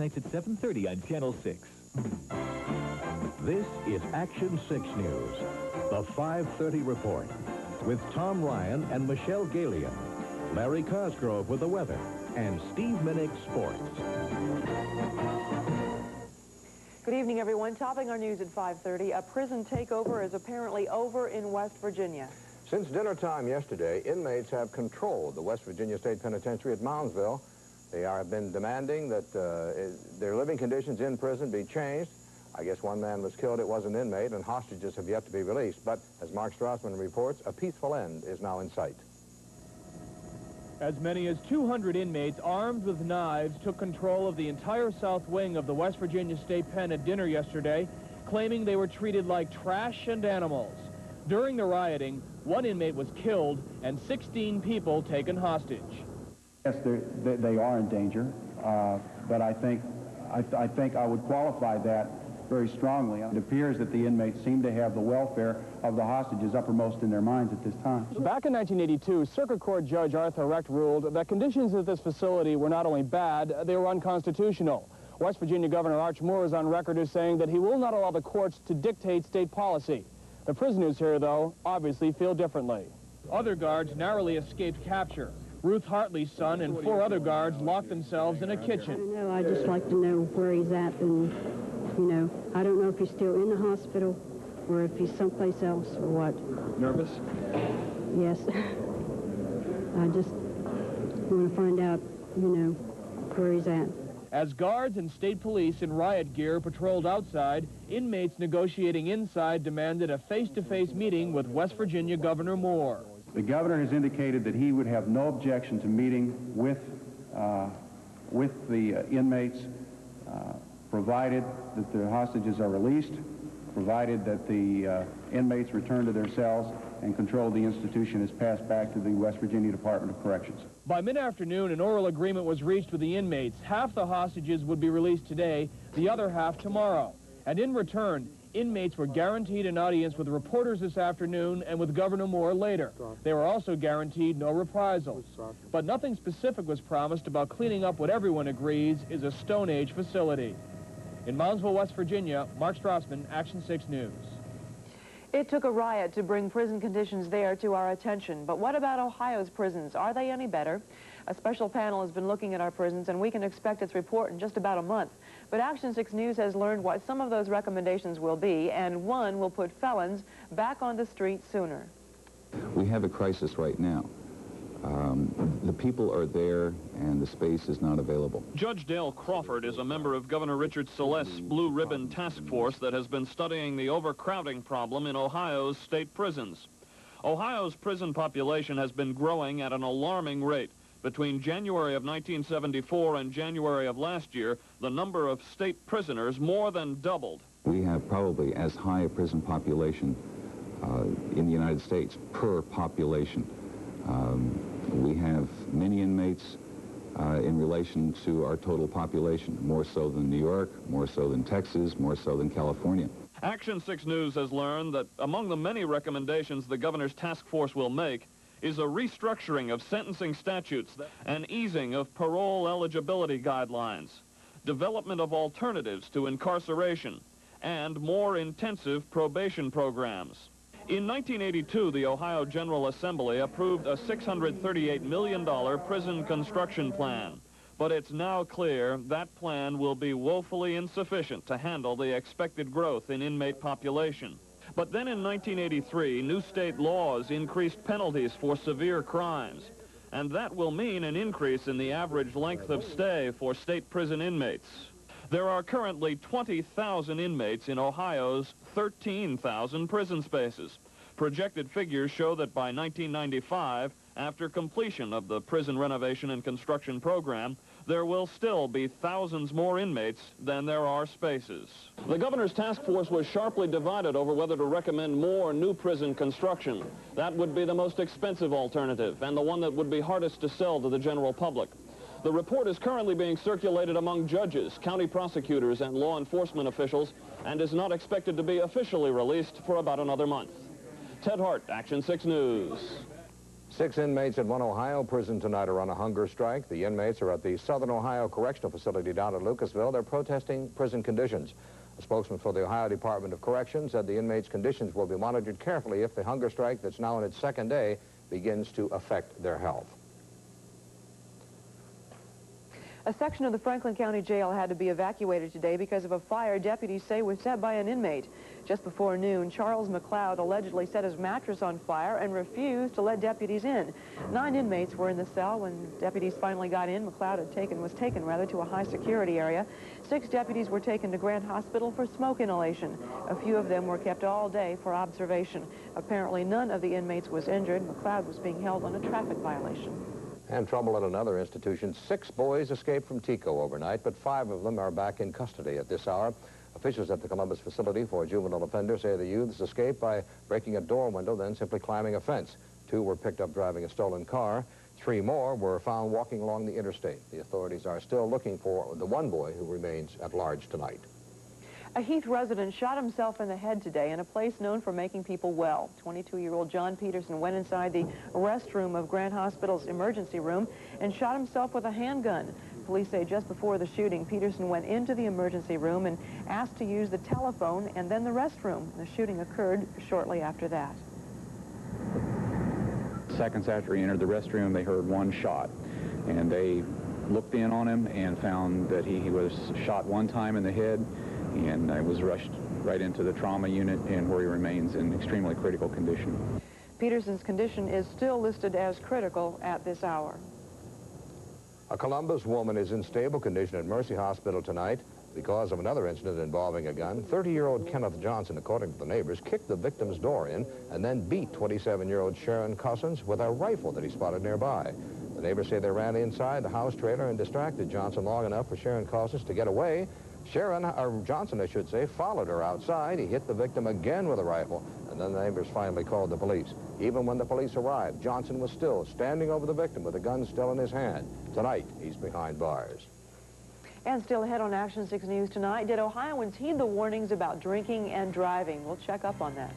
Nights at 7:30 on Channel 6. This is Action 6 News, the 5:30 report, with Tom Ryan and Michelle Galian, Larry Cosgrove with the weather, and Steve Minnick Sports. Good evening, everyone. Topping our news at 5:30, a prison takeover is apparently over in West Virginia. Since dinner time yesterday, inmates have controlled the West Virginia State Penitentiary at Moundsville. They have been demanding that their living conditions in prison be changed. I guess one man was killed. It was an inmate, and hostages have yet to be released. But as Mark Strassman reports, a peaceful end is now in sight. As many as 200 inmates armed with knives took control of the entire south wing of the West Virginia State Pen at dinner yesterday, claiming they were treated like trash and animals. During the rioting, one inmate was killed and 16 people taken hostage. Yes, they are in danger, but I think I would qualify that very strongly. It appears that the inmates seem to have the welfare of the hostages uppermost in their minds at this time. Back in 1982, Circuit Court Judge Arthur Recht ruled that conditions at this facility were not only bad, they were unconstitutional. West Virginia Governor Arch Moore is on record as saying that he will not allow the courts to dictate state policy. The prisoners here, though, obviously feel differently. Other guards narrowly escaped capture. Ruth Hartley's son and 4 other guards locked themselves in a kitchen. I don't know. I'd just like to know where he's at, and, you know, I don't know if he's still in the hospital or if he's someplace else or what. Nervous? Yes. I just want to find out, you know, where he's at. As guards and state police in riot gear patrolled outside, inmates negotiating inside demanded a face-to-face meeting with West Virginia Governor Moore. The governor has indicated that he would have no objection to meeting with the inmates, provided that the hostages are released, provided that the inmates return to their cells, and control of the institution is passed back to the West Virginia Department of Corrections. By mid-afternoon, an oral agreement was reached with the inmates. Half the hostages would be released today, the other half tomorrow. And in return, inmates were guaranteed an audience with reporters this afternoon and with Governor Moore later. They were also guaranteed no reprisals. But nothing specific was promised about cleaning up what everyone agrees is a Stone Age facility. In Moundsville, West Virginia, Mark Strassman, Action 6 News. It took a riot to bring prison conditions there to our attention. But what about Ohio's prisons? Are they any better? A special panel has been looking at our prisons, and we can expect its report in just about a month. But Action 6 News has learned what some of those recommendations will be, and one will put felons back on the street sooner. We have a crisis right now. The people are there, and the space is not available. Judge Dale Crawford is a member of Governor Richard Celeste's Blue Ribbon Task Force that has been studying the overcrowding problem in Ohio's state prisons. Ohio's prison population has been growing at an alarming rate. Between January of 1974 and January of last year, the number of state prisoners more than doubled. We have probably as high a prison population in the United States per population. We have many inmates in relation to our total population, more so than New York, more so than Texas, more so than California. Action 6 News has learned that among the many recommendations the governor's task force will make is a restructuring of sentencing statutes, an easing of parole eligibility guidelines, development of alternatives to incarceration, and more intensive probation programs. In 1982, the Ohio General Assembly approved a $638 million prison construction plan. But it's now clear that plan will be woefully insufficient to handle the expected growth in inmate population. But then in 1983, new state laws increased penalties for severe crimes. And that will mean an increase in the average length of stay for state prison inmates. There are currently 20,000 inmates in Ohio's 13,000 prison spaces. Projected figures show that by 1995, after completion of the prison renovation and construction program, there will still be thousands more inmates than there are spaces. The governor's task force was sharply divided over whether to recommend more new prison construction. That would be the most expensive alternative and the one that would be hardest to sell to the general public. The report is currently being circulated among judges, county prosecutors, and law enforcement officials, and is not expected to be officially released for about another month. Ted Hart, Action 6 News. 6 inmates at one Ohio prison tonight are on a hunger strike. The inmates are at the Southern Ohio Correctional Facility down at Lucasville. They're protesting prison conditions. A spokesman for the Ohio Department of Corrections said the inmates' conditions will be monitored carefully if the hunger strike that's now in its second day begins to affect their health. A section of the Franklin County Jail had to be evacuated today because of a fire deputies say was set by an inmate. Just before noon, Charles McLeod allegedly set his mattress on fire and refused to let deputies in. 9 inmates were in the cell when deputies finally got in. McLeod was taken to a high-security area. 6 deputies were taken to Grant Hospital for smoke inhalation. A few of them were kept all day for observation. Apparently, none of the inmates was injured. McLeod was being held on a traffic violation. And trouble at another institution. 6 boys escaped from Tico overnight, but 5 of them are back in custody at this hour. Officials at the Columbus facility for juvenile offenders say the youths escaped by breaking a door window, then simply climbing a fence. 2 were picked up driving a stolen car. 3 more were found walking along the interstate. The authorities are still looking for the 1 boy who remains at large tonight. A Heath resident shot himself in the head today in a place known for making people well. 22-year-old John Peterson went inside the restroom of Grant Hospital's emergency room and shot himself with a handgun. Police say just before the shooting, Peterson went into the emergency room and asked to use the telephone and then the restroom. The shooting occurred shortly after that. Seconds after he entered the restroom, they heard 1 shot, and they looked in on him and found that he was shot 1 time in the head, and was rushed right into the trauma unit, and where he remains in extremely critical condition. Peterson's condition is still listed as critical at this hour. A Columbus woman is in stable condition at Mercy Hospital tonight because of another incident involving a gun. 30-year-old Kenneth Johnson, according to the neighbors, kicked the victim's door in and then beat 27-year-old Sharon Cousins with a rifle that he spotted nearby. The neighbors say they ran inside the house trailer and distracted Johnson long enough for Sharon Cousins to get away. Johnson, I should say, followed her outside. He hit the victim again with a rifle, and then the neighbors finally called the police. Even when the police arrived, Johnson was still standing over the victim with the gun still in his hand. Tonight, he's behind bars. And still ahead on Action 6 News tonight, did Ohioans heed the warnings about drinking and driving? We'll check up on that.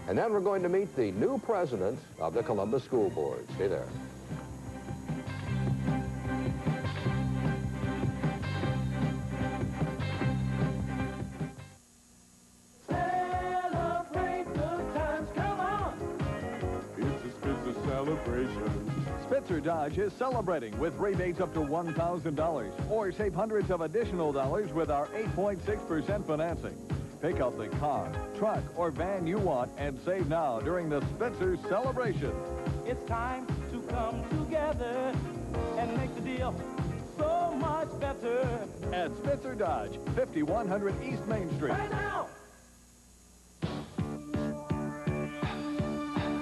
And then we're going to meet the new president of the Columbus School Board. Stay there. Spitzer Dodge is celebrating with rebates up to $1,000 or save hundreds of additional dollars with our 8.6% financing. Pick out the car, truck, or van you want and save now during the Spitzer celebration. It's time to come together and make the deal so much better. At Spitzer Dodge, 5100 East Main Street. Right now!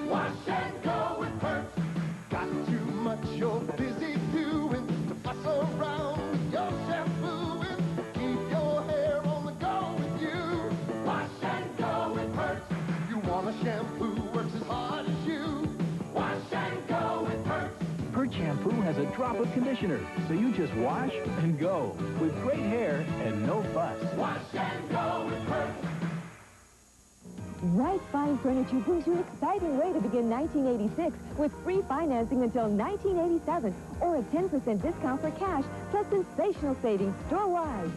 Wash and go with Perks. Got too much you're busy doing to fuss around with your shampooing. Keep your hair on the go with you. Wash and go with Perks. You want a shampoo works as hard as you. Wash and go with Perks. Perk shampoo has a drop of conditioner, so you just wash and go with great hair and no fuss. Wash and go with Perks. Right Fine Furniture brings you an exciting way to begin 1986 with free financing until 1987 or a 10% discount for cash plus sensational savings store-wide.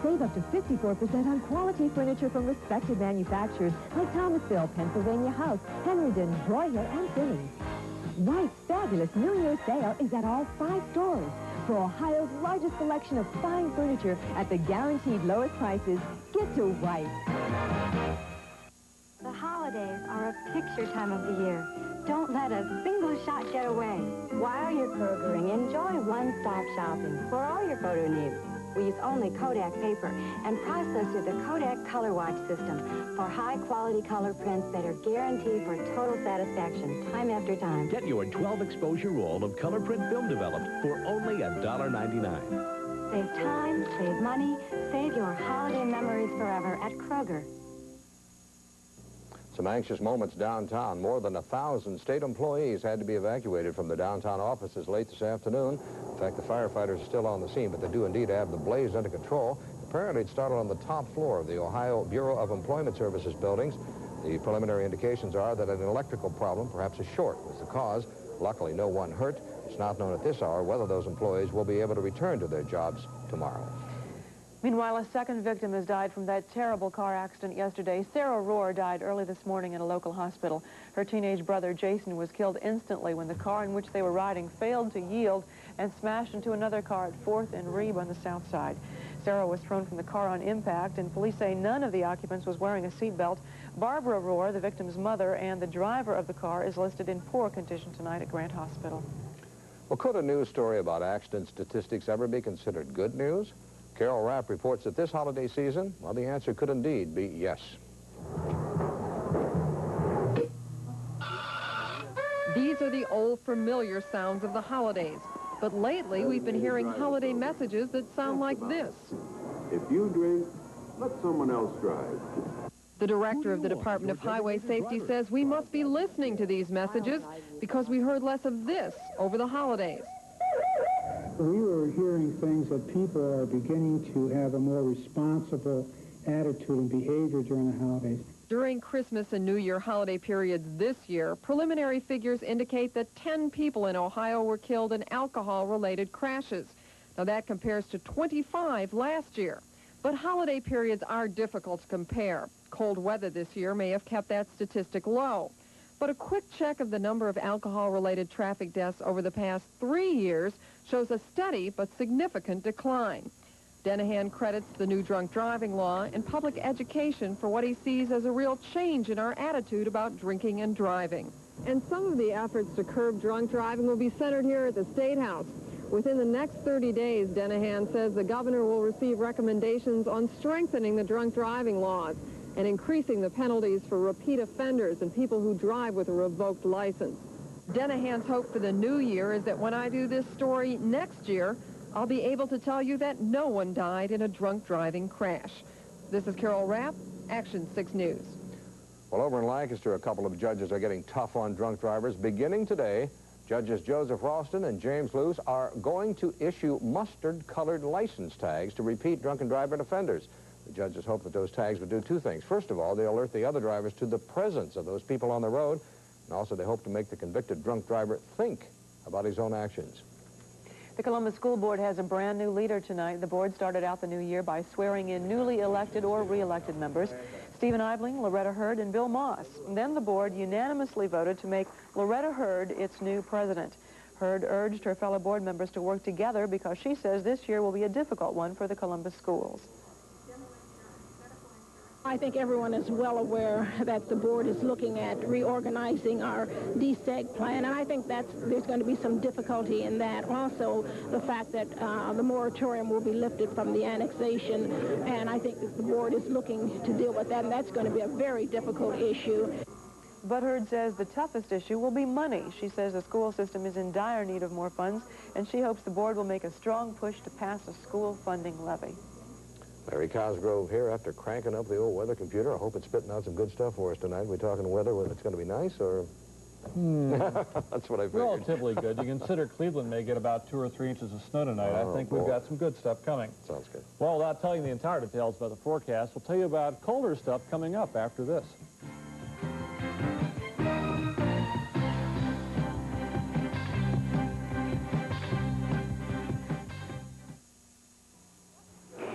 Save up to 54% on quality furniture from respected manufacturers like Thomasville, Pennsylvania House, Henryden, Broyhill, and Finney. White's fabulous New Year's sale is at all 5 stores. For Ohio's largest selection of fine furniture at the guaranteed lowest prices, get to White. The holidays are a picture time of the year. Don't let a single shot get away. While you're Krogering, enjoy one-stop shopping for all your photo needs. We use only Kodak paper and process through the Kodak Color Watch system for high-quality color prints that are guaranteed for total satisfaction time after time. Get your 12-exposure roll of color print film developed for only $1.99. Save time, save money, save your holiday memories forever at Kroger. Some anxious moments downtown. More than 1,000 state employees had to be evacuated from the downtown offices late this afternoon. In fact, the firefighters are still on the scene, but they do indeed have the blaze under control. Apparently, it started on the top floor of the Ohio Bureau of Employment Services buildings. The preliminary indications are that an electrical problem, perhaps a short, was the cause. Luckily, no one hurt. It's not known at this hour whether those employees will be able to return to their jobs tomorrow. Meanwhile, a second victim has died from that terrible car accident yesterday. Sarah Rohr died early this morning in a local hospital. Her teenage brother, Jason, was killed instantly when the car in which they were riding failed to yield and smashed into another car at 4th and Reeb on the south side. Sarah was thrown from the car on impact, and police say none of the occupants was wearing a seatbelt. Barbara Rohr, the victim's mother, and the driver of the car is listed in poor condition tonight at Grant Hospital. Well, could a news story about accident statistics ever be considered good news? Carol Rapp reports that this holiday season, well, the answer could indeed be yes. These are the old familiar sounds of the holidays. But lately, we've been hearing holiday messages that sound like this. If you drink, let someone else drive. The director of the Department of Highway Safety says we must be listening to these messages because we heard less of this over the holidays. We were hearing things that people are beginning to have a more responsible attitude and behavior during the holidays. During Christmas and New Year holiday periods this year, preliminary figures indicate that 10 people in Ohio were killed in alcohol-related crashes. Now that compares to 25 last year. But holiday periods are difficult to compare. Cold weather this year may have kept that statistic low. But a quick check of the number of alcohol-related traffic deaths over the past 3 years shows a steady but significant decline. Denahan credits the new drunk driving law and public education for what he sees as a real change in our attitude about drinking and driving. And some of the efforts to curb drunk driving will be centered here at the State House. Within the next 30 days, Denahan says the governor will receive recommendations on strengthening the drunk driving laws and increasing the penalties for repeat offenders and people who drive with a revoked license. Denahan's hope for the new year is that when I do this story next year, I'll be able to tell you that no one died in a drunk driving crash. This is Carol Rapp, Action 6 News. Well, over in Lancaster, a couple of judges are getting tough on drunk drivers. Beginning today, Judges Joseph Ralston and James Luce are going to issue mustard-colored license tags to repeat drunken driving offenders. The judges hope that those tags would do two things. First of all, they alert the other drivers to the presence of those people on the road, and also they hope to make the convicted drunk driver think about his own actions. The Columbus School Board has a brand new leader tonight. The board started out the new year by swearing in newly elected or re-elected members, Stephen Eibling, Loretta Hurd, and Bill Moss. And then the board unanimously voted to make Loretta Hurd its new president. Hurd urged her fellow board members to work together because she says this year will be a difficult one for the Columbus schools. I think everyone is well aware that the board is looking at reorganizing our DSEG plan, and I think there's going to be some difficulty in that. Also, the fact that the moratorium will be lifted from the annexation, and I think that the board is looking to deal with that, and that's going to be a very difficult issue. But Hurd says the toughest issue will be money. She says the school system is in dire need of more funds, and she hopes the board will make a strong push to pass a school funding levy. Larry Cosgrove here after cranking up the old weather computer. I hope it's spitting out some good stuff for us tonight. We're talking weather when it's going to be nice, or? That's what I figured. Relatively good. You consider Cleveland may get about 2 or 3 inches of snow tonight. I think we've got some good stuff coming. Sounds good. Well, without telling the entire details about the forecast, we'll tell you about colder stuff coming up after this.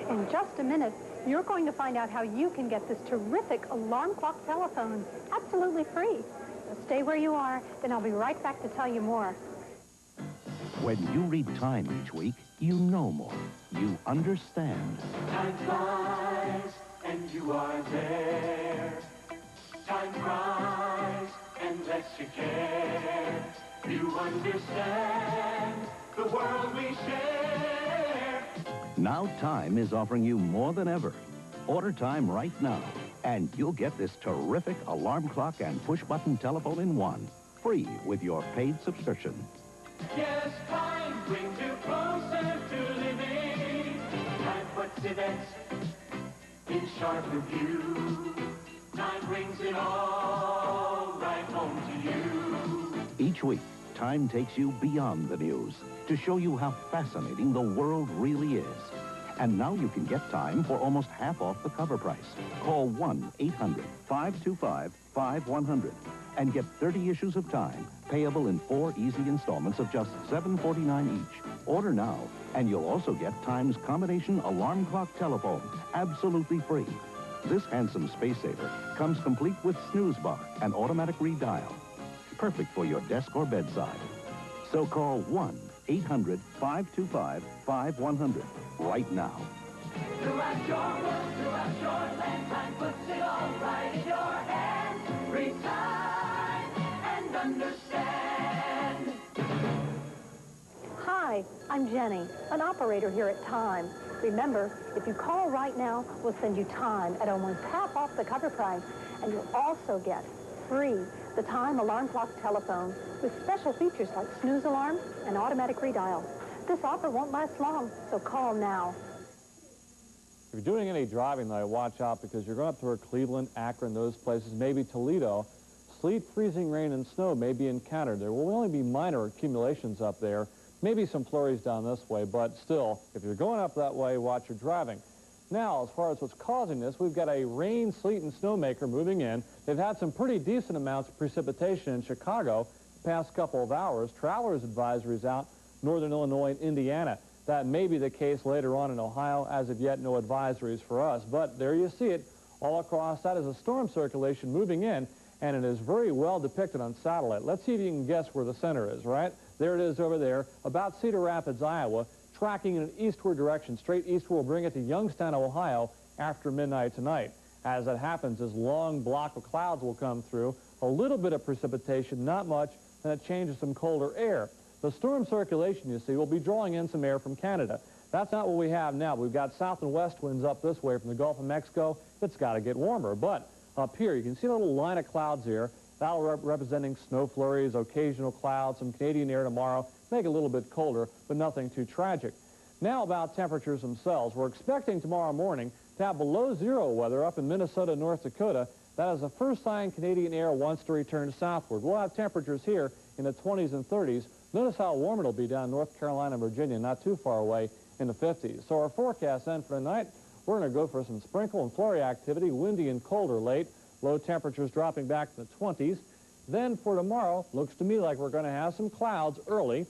In just a minute, you're going to find out how you can get this terrific alarm clock telephone absolutely free. So stay where you are, then I'll be right back to tell you more. When you read Time each week, you know more. You understand. Time flies, and you are there. Time cries, and lets you care. You understand the world we share. Now Time is offering you more than ever. Order Time right now, and you'll get this terrific alarm clock and push-button telephone in one, free with your paid subscription. Yes, time brings you closer to living. Time puts events in sharp review. Time brings it all right home to you. Each week, Time takes you beyond the news to show you how fascinating the world really is. And now you can get Time for almost half off the cover price. Call 1-800-525-5100 and get 30 issues of Time, payable in 4 easy installments of just $7.49 each. Order now, and you'll also get Time's combination alarm clock telephone, absolutely free. This handsome space saver comes complete with snooze bar and automatic redial. Perfect for your desk or bedside. So call 1-800-525-5100 right now. Throughout your world, throughout your land, Time puts it all right in your hands. Read Time and understand. Hi, I'm Jenny, an operator here at Time. Remember, if you call right now, we'll send you Time at almost half off the cover price. And you'll also get free the Time alarm clock telephone with special features like snooze alarm and automatic redial. This offer won't last long, so call now. If you're doing any driving, though, watch out because you're going up toward Cleveland, Akron, those places, maybe Toledo. Sleet, freezing rain, and snow may be encountered. There will only be minor accumulations up there. Maybe some flurries down this way, but still, if you're going up that way, watch your driving. Now, as far as what's causing this, we've got a rain, sleet, and snowmaker moving in. They've had some pretty decent amounts of precipitation in Chicago the past couple of hours. Travelers advisories out, northern Illinois and Indiana. That may be the case later on in Ohio. As of yet, no advisories for us. But there you see it. All across that is a storm circulation moving in, and it is very well depicted on satellite. Let's see if you can guess where the center is, right? There it is over there, about Cedar Rapids, Iowa, tracking in an eastward direction. Straight eastward will bring it to Youngstown, Ohio, after midnight tonight. As that happens, this long block of clouds will come through. A little bit of precipitation, not much, and it changes some colder air. The storm circulation, you see, will be drawing in some air from Canada. That's not what we have now. We've got south and west winds up this way from the Gulf of Mexico. It's got to get warmer. But up here, you can see a little line of clouds here. That'll representing snow flurries, occasional clouds, some Canadian air tomorrow. Make it a little bit colder, but nothing too tragic. Now about temperatures themselves. We're expecting tomorrow morning to have below zero weather up in Minnesota and North Dakota. That is the first sign Canadian air wants to return southward. We'll have temperatures here in the 20s and 30s. Notice how warm it'll be down in North Carolina and Virginia, not too far away in the 50s. So our forecast then for tonight, we're going to go for some sprinkle and flurry activity, windy and colder late. Low temperatures dropping back to the 20s. Then for tomorrow, looks to me like we're going to have some clouds early.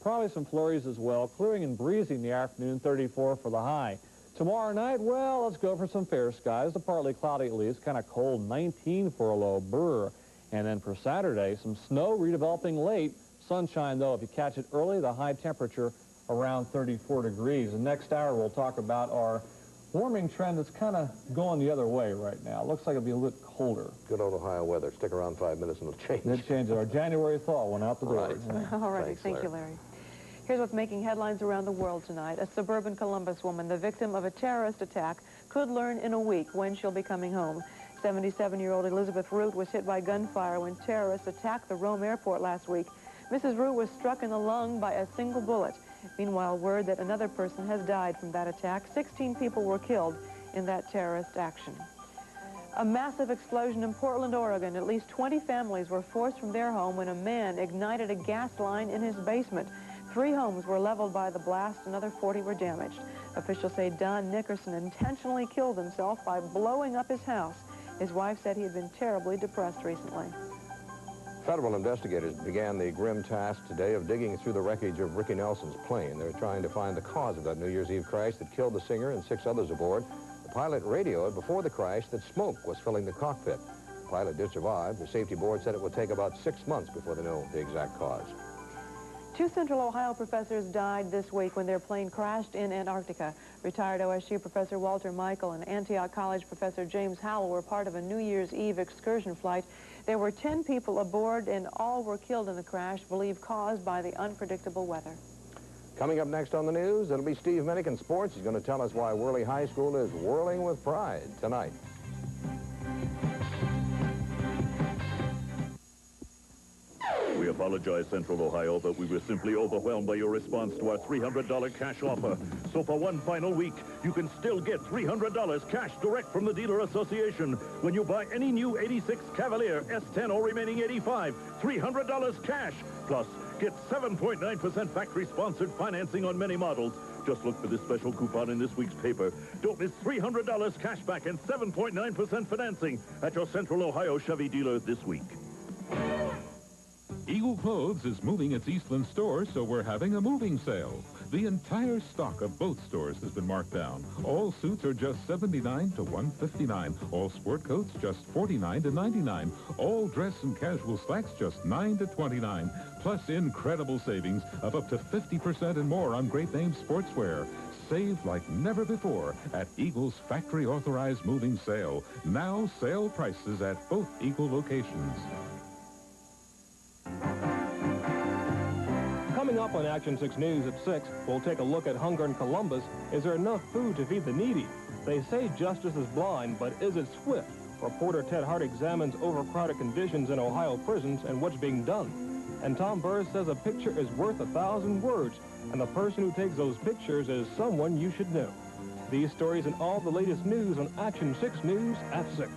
Probably some flurries as well. Clearing and breezy in the afternoon, 34 for the high. Tomorrow night, well, let's go for some fair skies. The partly cloudy at least, kind of cold, 19 for a low, brr. And then for Saturday, some snow redeveloping late. Sunshine, though, if you catch it early, the high temperature around 34 degrees. And next hour, we'll talk about our warming trend that's kind of going the other way right now. Looks like it'll be a little bit colder. Good old Ohio weather. Stick around 5 minutes and it'll change. It changes. Our January thaw went out the door. Right. All right. Thanks, Thank you, Larry. Here's what's making headlines around the world tonight. A suburban Columbus woman, the victim of a terrorist attack, could learn in a week when she'll be coming home. 77-year-old Elizabeth Root was hit by gunfire when terrorists attacked the Rome airport last week. Mrs. Root was struck in the lung by a single bullet. Meanwhile, word that another person has died from that attack. 16 people were killed in that terrorist action. A massive explosion in Portland, Oregon. At least 20 families were forced from their home when a man ignited a gas line in his basement. 3 homes were leveled by the blast. Another 40 were damaged. Officials say Don Nickerson intentionally killed himself by blowing up his house. His wife said he had been terribly depressed recently. Federal investigators began the grim task today of digging through the wreckage of Ricky Nelson's plane. They're trying to find the cause of that New Year's Eve crash that killed the singer and 6 others aboard. The pilot radioed before the crash that smoke was filling the cockpit. The pilot did survive. The safety board said it would take about 6 months before they know the exact cause. 2 Central Ohio professors died this week when their plane crashed in Antarctica. Retired OSU Professor Walter Michael and Antioch College Professor James Howell were part of a New Year's Eve excursion flight. There were 10 people aboard, and all were killed in the crash, believed caused by the unpredictable weather. Coming up next on the news, it'll be Steve Minnick in sports. He's going to tell us why Worley High School is whirling with pride tonight. We apologize, Central Ohio, but we were simply overwhelmed by your response to our $300 cash offer. So for one final week, you can still get $300 cash direct from the Dealer Association. When you buy any new 86 Cavalier, S10 or remaining 85, $300 cash. Plus, get 7.9% factory-sponsored financing on many models. Just look for this special coupon in this week's paper. Don't miss $300 cash back and 7.9% financing at your Central Ohio Chevy dealer this week. Eagle Clothes is moving its Eastland store, so we're having a moving sale. The entire stock of both stores has been marked down. All suits are just $79 to $159. All sport coats just $49 to $99. All dress and casual slacks just $9 to $29. Plus incredible savings of up to 50% and more on great name sportswear. Save like never before at Eagle's factory-authorized moving sale. Now sale prices at both Eagle locations. Coming up on Action 6 News at 6, we'll take a look at hunger in Columbus. Is there enough food to feed the needy? They say justice is blind, but is it swift? Reporter Ted Hart examines overcrowded conditions in Ohio prisons and what's being done. And Tom Burris says a picture is worth 1,000 words, and the person who takes those pictures is someone you should know. These stories and all the latest news on Action 6 News at 6.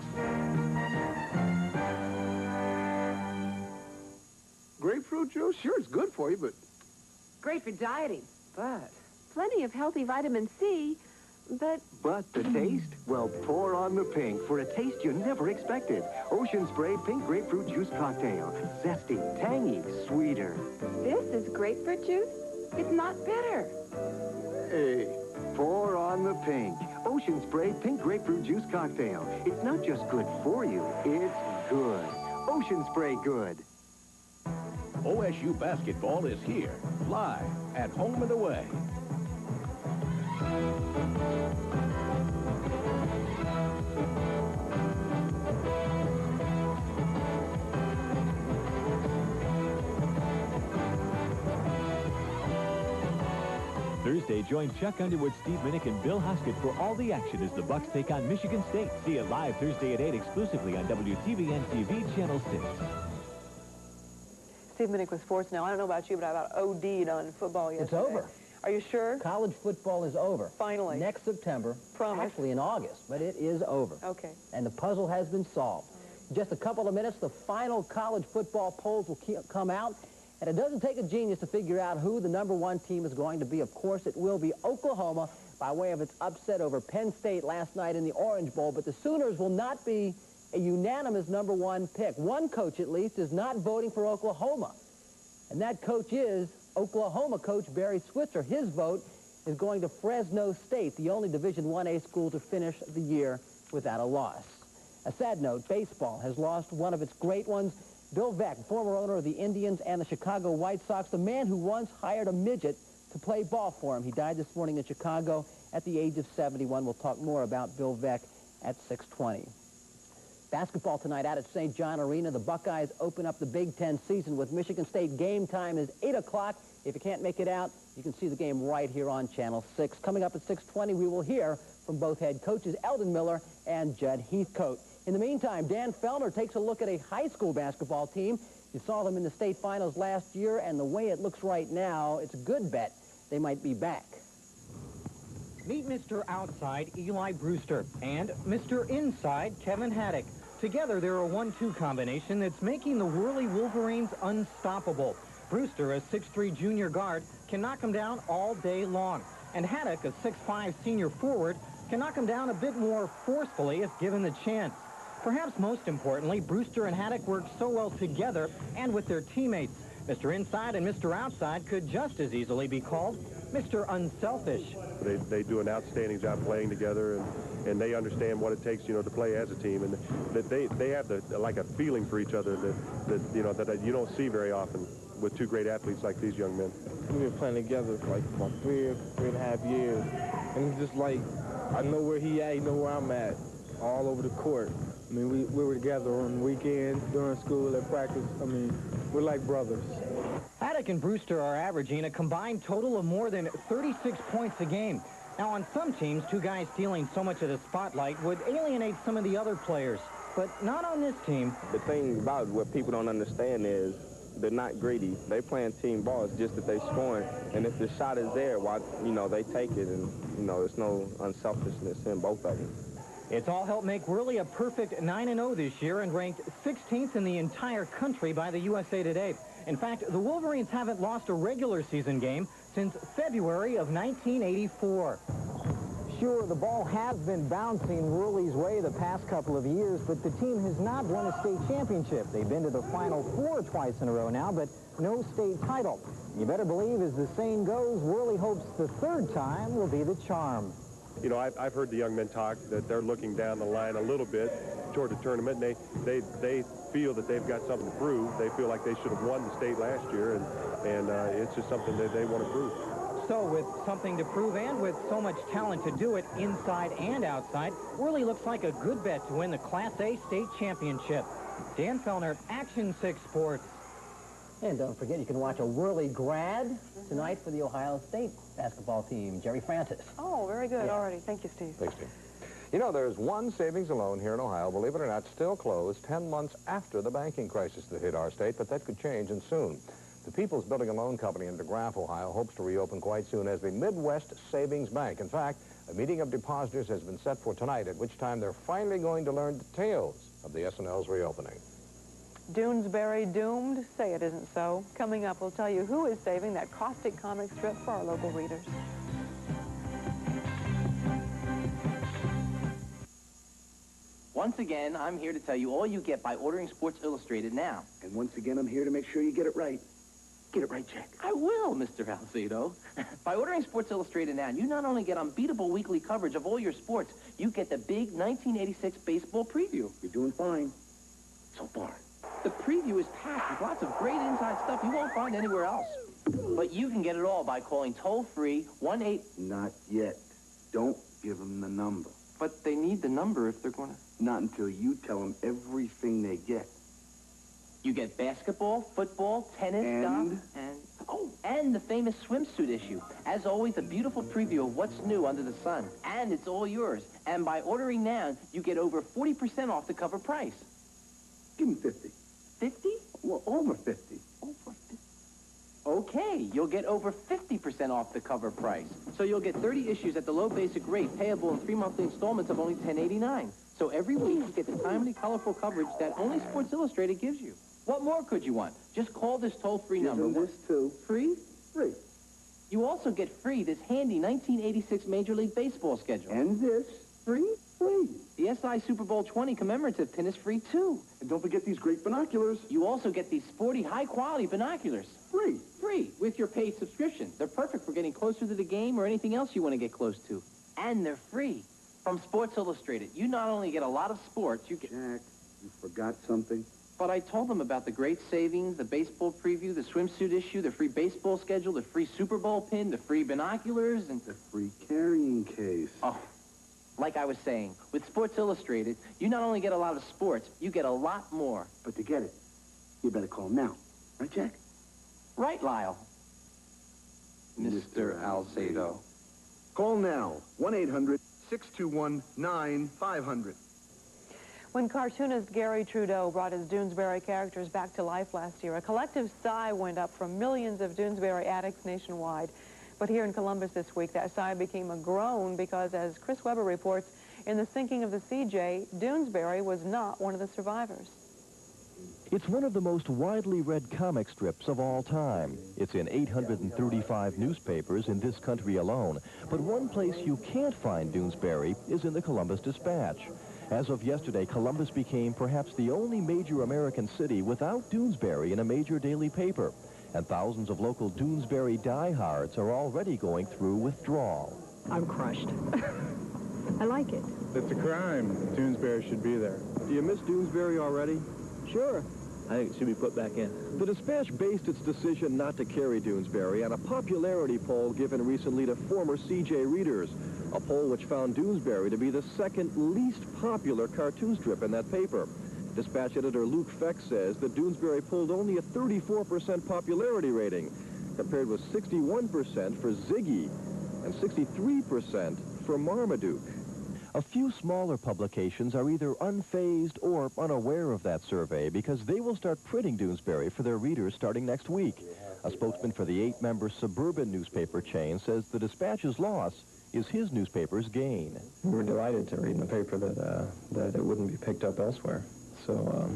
Grapefruit juice? Sure, it's good for you, but... Great for dieting, but plenty of healthy vitamin C, but... But the taste? Well, pour on the pink for a taste you never expected. Ocean Spray Pink Grapefruit Juice Cocktail. Zesty, tangy, sweeter. This is grapefruit juice? It's not bitter. Hey, pour on the pink. Ocean Spray Pink Grapefruit Juice Cocktail. It's not just good for you, it's good. Ocean Spray good. OSU basketball is here, live, at home and away. Thursday, join Chuck Underwood, Steve Minnick, and Bill Hoskett for all the action as the Bucks take on Michigan State. See it live Thursday at 8 exclusively on WTVN-TV Channel 6. Steve Minnick with sports now. I don't know about you, but I about OD'd on football yesterday. It's over. Are you sure? College football is over. Finally. Next September. Promise. Actually in August, but it is over. Okay. And the puzzle has been solved. In just a couple of minutes, the final college football polls will come out. And it doesn't take a genius to figure out who the #1 team is going to be. Of course, it will be Oklahoma by way of its upset over Penn State last night in the Orange Bowl. But the Sooners will not be a unanimous #1 pick. One coach, at least, is not voting for Oklahoma. And that coach is Oklahoma coach Barry Switzer. His vote is going to Fresno State, the only Division I-A school to finish the year without a loss. A sad note, baseball has lost one of its great ones. Bill Veeck, former owner of the Indians and the Chicago White Sox, the man who once hired a midget to play ball for him. He died this morning in Chicago at the age of 71. We'll talk more about Bill Veeck at 6:20. Basketball tonight out at St. John Arena. The Buckeyes open up the Big Ten season with Michigan State. Game time is 8 o'clock. If you can't make it out, you can see the game right here on Channel 6. Coming up at 6:20, we will hear from both head coaches Eldon Miller and Judd Heathcote. In the meantime, Dan Fellner takes a look at a high school basketball team. You saw them in the state finals last year, and the way it looks right now, it's a good bet they might be back. Meet Mr. Outside, Eli Brewster, and Mr. Inside, Kevin Haddock. Together, they're a 1-2 combination that's making the Whirly Wolverines unstoppable. Brewster, a 6'3 junior guard, can knock him down all day long. And Haddock, a 6'5 senior forward, can knock him down a bit more forcefully if given the chance. Perhaps most importantly, Brewster and Haddock work so well together and with their teammates. Mr. Inside and Mr. Outside could just as easily be called Mr. Unselfish. They do an outstanding job playing together, and they understand what it takes, to play as a team, and that they have like a feeling for each other that you don't see very often with two great athletes like these young men. We've been playing together for like about 3.5 years, and it's just like I know where he at, he know where I'm at, all over the court. I mean, we were together on weekends, during school, at practice. I mean, we're like brothers. Haddock and Brewster are averaging a combined total of more than 36 points a game. Now, on some teams, two guys stealing so much of the spotlight would alienate some of the other players, but not on this team. The thing about what people don't understand is they're not greedy. They playing team ball. It's just that they scoring, and if the shot is there, they take it, and there's no unselfishness in both of them. It's all helped make Whirly a perfect 9-0 this year and ranked 16th in the entire country by the USA Today. In fact, the Wolverines haven't lost a regular season game since February of 1984. Sure, the ball has been bouncing Worley's way the past couple of years, but the team has not won a state championship. They've been to the Final Four twice in a row now, but no state title. You better believe, as the saying goes, Worley hopes the third time will be the charm. You know, I've heard the young men talk that they're looking down the line a little bit toward the tournament, and they feel that they've got something to prove. They feel like they should have won the state last year, and it's just something that they want to prove. So with something to prove and with so much talent to do it inside and outside, Worley looks like a good bet to win the Class A state championship. Dan Fellner, Action 6 Sports. And don't forget, you can watch a Worley grad tonight for the Ohio State basketball team, Jerry Francis. Oh, very good already. Thank you, Steve. Thanks, Steve. You know, there's one savings and loan here in Ohio, believe it or not, still closed 10 months after the banking crisis that hit our state, but that could change and soon. The People's Building and Loan Company in DeGraff, Ohio, hopes to reopen quite soon as the Midwest Savings Bank. In fact, a meeting of depositors has been set for tonight, at which time they're finally going to learn details of the S&L's reopening. Doonesbury doomed? Say it isn't so. Coming up, we'll tell you who is saving that caustic comic strip for our local readers. Once again, I'm here to tell you all you get by ordering Sports Illustrated now. And once again, I'm here to make sure you get it right. Get it right, Jack. I will, Mr. Alcedo. By ordering Sports Illustrated now, you not only get unbeatable weekly coverage of all your sports, you get the big 1986 baseball preview. You're doing fine so far. The preview is packed with lots of great inside stuff you won't find anywhere else. But you can get it all by calling toll-free 1-8... Not yet. Don't give them the number. But they need the number if they're going to... Not until you tell them everything they get. You get basketball, football, tennis, golf, and the famous swimsuit issue. As always, a beautiful preview of what's new under the sun. And it's all yours. And by ordering now, you get over 40% off the cover price. Give me 50. 50? Well, over 50. Over 50. Okay, you'll get over 50% off the cover price. So you'll get 30 issues at the low basic rate, payable in 3 monthly installments of only $10.89. So every week you get the timely, colorful coverage that only Sports Illustrated gives you. What more could you want? Just call this toll-free number. Give them this, too. Free? Free. You also get free this handy 1986 Major League Baseball schedule. And this. Free? Free. The SI Super Bowl 20 commemorative pin is free, too. And don't forget these great binoculars. You also get these sporty, high-quality binoculars. Free. Free, with your paid subscription. They're perfect for getting closer to the game or anything else you want to get close to. And they're free. From Sports Illustrated, you not only get a lot of sports, you get... Jack, you forgot something? But I told them about the great savings, the baseball preview, the swimsuit issue, the free baseball schedule, the free Super Bowl pin, the free binoculars, and... The free carrying case. Oh, like I was saying, with Sports Illustrated, you not only get a lot of sports, you get a lot more. But to get it, you better call now. Right, Jack? Right, Lyle. Mr. Alcedo. Call now. 1-800-621-9500. When cartoonist Gary Trudeau brought his Doonesbury characters back to life last year, a collective sigh went up from millions of Doonesbury addicts nationwide. But here in Columbus this week, that sigh became a groan because, as Chris Weber reports, in the sinking of the CJ, Doonesbury was not one of the survivors. It's one of the most widely read comic strips of all time. It's in 835 newspapers in this country alone. But one place you can't find Doonesbury is in the Columbus Dispatch. As of yesterday, Columbus became perhaps the only major American city without Doonesbury in a major daily paper. And thousands of local Doonesbury diehards are already going through withdrawal. I'm crushed. I like it. It's a crime. Doonesbury should be there. Do you miss Doonesbury already? Sure. I think it should be put back in. The Dispatch based its decision not to carry Doonesbury on a popularity poll given recently to former CJ readers, a poll which found Doonesbury to be the second least popular cartoon strip in that paper. Dispatch editor Luke Feck says that Doonesbury pulled only a 34% popularity rating, compared with 61% for Ziggy and 63% for Marmaduke. A few smaller publications are either unfazed or unaware of that survey because they will start printing Doonesbury for their readers starting next week. A spokesman for the 8-member suburban newspaper chain says the Dispatch's loss is his newspaper's gain. We were delighted to read in the paper that it wouldn't be picked up elsewhere, so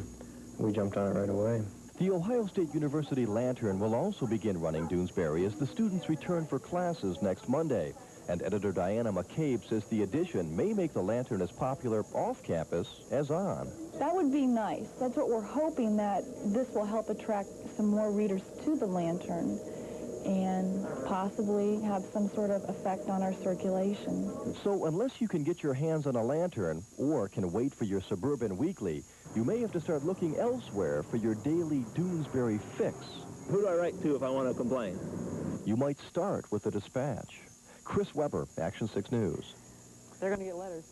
we jumped on it right away. The Ohio State University Lantern will also begin running Doonesbury as the students return for classes next Monday. And editor Diana McCabe says the edition may make the Lantern as popular off-campus as on. That would be nice. That's what we're hoping, that this will help attract some more readers to the Lantern and possibly have some sort of effect on our circulation. So unless you can get your hands on a Lantern or can wait for your suburban weekly, you may have to start looking elsewhere for your daily Doonesbury fix. Who do I write to if I want to complain? You might start with the Dispatch. Chris Weber, Action 6 News. They're going to get letters, too.